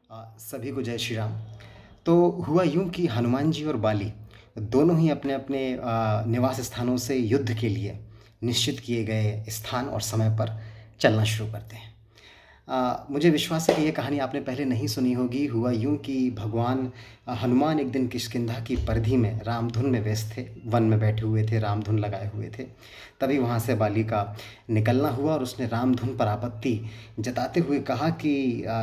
सभी को जय श्री राम। तो हुआ यूँ कि हनुमान जी और बाली दोनों ही अपने-अपने निवास स्थानों से युद्ध के लिए निश्चित किए गए स्थान और समय पर चलना शुरू करते हैं। मुझे विश्वास है कि ये कहानी आपने पहले नहीं सुनी होगी। हुआ यूँ कि भगवान हनुमान एक दिन किष्किंधा की परिधि में रामधुन में व्यस्त थे, वन में बैठे हुए थे, रामधुन लगाए हुए थे। तभी वहाँ से बाली का निकलना हुआ और उसने रामधुन पर आपत्ति जताते हुए कहा कि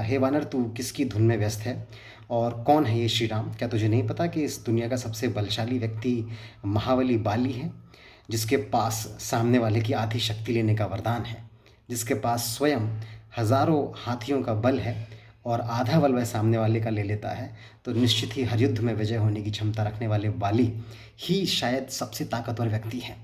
हे वानर, तू किसकी धुन में व्यस्त है और कौन है ये श्री राम? क्या तुझे नहीं पता कि इस दुनिया का सबसे बलशाली व्यक्ति महाबली बाली है, जिसके पास सामने वाले की आधी शक्ति लेने का वरदान है, जिसके पास स्वयं हज़ारों हाथियों का बल है और आधा बल वह सामने वाले का ले लेता है। तो निश्चित ही हर युद्ध में विजय होने की क्षमता रखने वाले बाली ही शायद सबसे ताकतवर व्यक्ति हैं।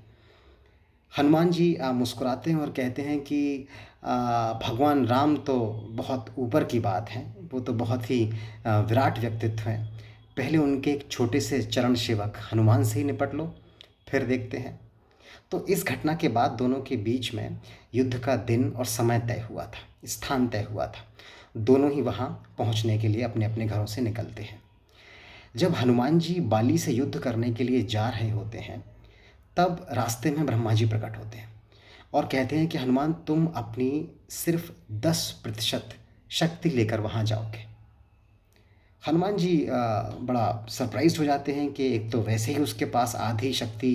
हनुमान जी मुस्कुराते हैं और कहते हैं कि भगवान राम तो बहुत ऊपर की बात है, वो तो बहुत ही विराट व्यक्तित्व हैं। पहले उनके एक छोटे से चरण सेवक हनुमान से ही निपट लो, फिर देखते हैं। तो इस घटना के बाद दोनों के बीच में युद्ध का दिन और समय तय हुआ था, स्थान तय हुआ था। दोनों ही वहाँ पहुँचने के लिए अपने-अपने घरों से निकलते हैं। जब हनुमान जी बाली से युद्ध करने के लिए जा रहे होते हैं, तब रास्ते में ब्रह्मा जी प्रकट होते हैं और कहते हैं कि हनुमान, तुम अपनी सिर्फ 10% शक्ति लेकर वहाँ जाओगे। हनुमान जी बड़ा सरप्राइज्ड हो जाते हैं कि एक तो वैसे ही उसके पास आधी शक्ति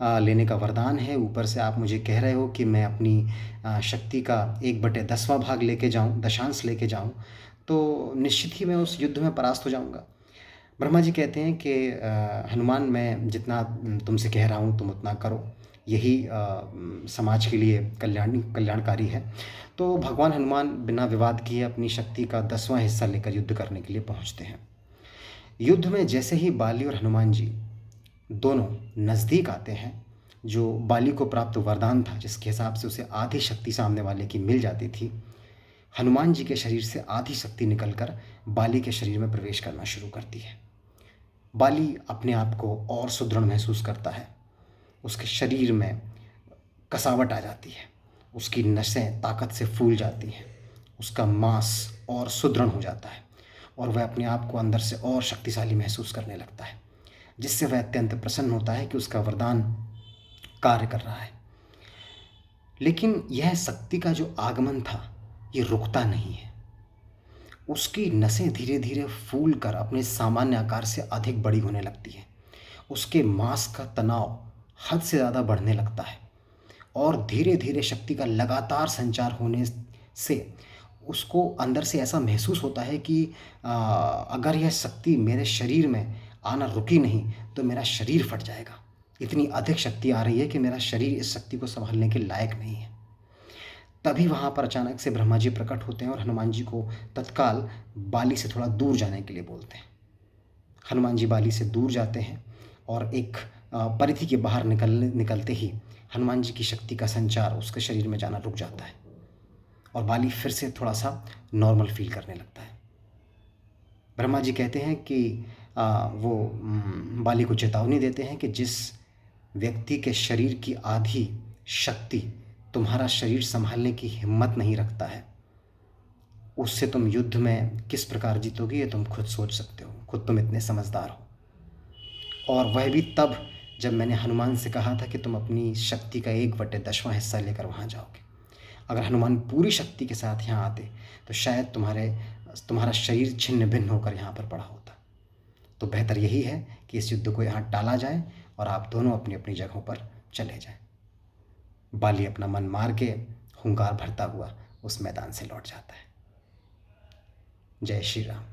लेने का वरदान है, ऊपर से आप मुझे कह रहे हो कि मैं अपनी शक्ति का 1/10वां भाग लेके जाऊँ, दशांश लेके जाऊँ, तो निश्चित ही मैं उस युद्ध में परास्त हो जाऊँगा। ब्रह्मा जी कहते हैं कि हनुमान, मैं जितना तुमसे कह रहा हूँ तुम उतना करो, यही समाज के लिए कल्याणकारी है। तो भगवान हनुमान बिना विवाद किए अपनी शक्ति का 10वां हिस्सा लेकर युद्ध करने के लिए पहुँचते हैं। युद्ध में जैसे ही बाली और हनुमान जी दोनों नज़दीक आते हैं, जो बाली को प्राप्त वरदान था जिसके हिसाब से उसे आधी शक्ति सामने वाले की मिल जाती थी, हनुमान जी के शरीर से आधी शक्ति निकलकर बाली के शरीर में प्रवेश करना शुरू करती है। बाली अपने आप को और सुदृढ़ महसूस करता है। उसके शरीर में कसावट आ जाती है, उसकी नसें ताकत से फूल जाती हैं, उसका मांस और सुदृढ़ हो जाता है और वह अपने आप को अंदर से और शक्तिशाली महसूस करने लगता है, जिससे वह अत्यंत प्रसन्न होता है कि उसका वरदान कार्य कर रहा है। लेकिन यह शक्ति का जो आगमन था, ये रुकता नहीं है। उसकी नसें धीरे-धीरे फूल कर अपने सामान्य आकार से अधिक बड़ी होने लगती हैं। उसके मांस का तनाव हद से ज़्यादा बढ़ने लगता है और धीरे-धीरे शक्ति का लगातार संचार होने से उसको अंदर से ऐसा महसूस होता है कि अगर यह शक्ति मेरे शरीर में आना रुकी नहीं, तो मेरा शरीर फट जाएगा। इतनी अधिक शक्ति आ रही है कि मेरा शरीर इस शक्ति को सँभालने के लायक नहीं है। तभी वहाँ पर अचानक से ब्रह्मा जी प्रकट होते हैं और हनुमान जी को तत्काल बाली से थोड़ा दूर जाने के लिए बोलते हैं। हनुमान जी बाली से दूर जाते हैं और एक परिधि के बाहर निकलते ही हनुमान जी की शक्ति का संचार उसके शरीर में जाना रुक जाता है और बाली फिर से थोड़ा-सा नॉर्मल फ़ील करने लगता है। ब्रह्मा जी कहते हैं कि वो बाली को चेतावनी देते हैं कि जिस व्यक्ति के शरीर की आधी शक्ति तुम्हारा शरीर सँभालने की हिम्मत नहीं रखता है, उससे तुम युद्ध में किस प्रकार जीतोगे ये तुम खुद सोच सकते हो। खुद तुम इतने समझदार हो। और वह भी तब जब मैंने हनुमान से कहा था कि तुम अपनी शक्ति का 1/10वां हिस्सा लेकर वहाँ जाओगे। अगर हनुमान पूरी शक्ति के साथ यहाँ आते, तो शायद तुम्हारा शरीर छिन्न-भिन्न होकर यहाँ पर पड़ा होता। तो बेहतर यही है कि इस युद्ध को यहाँ टाला जाए और आप दोनों अपनी-अपनी जगहों पर चले जाएँ। बाली अपना मन मार के हुंकार भरता हुआ उस मैदान से लौट जाता है। जय श्री राम।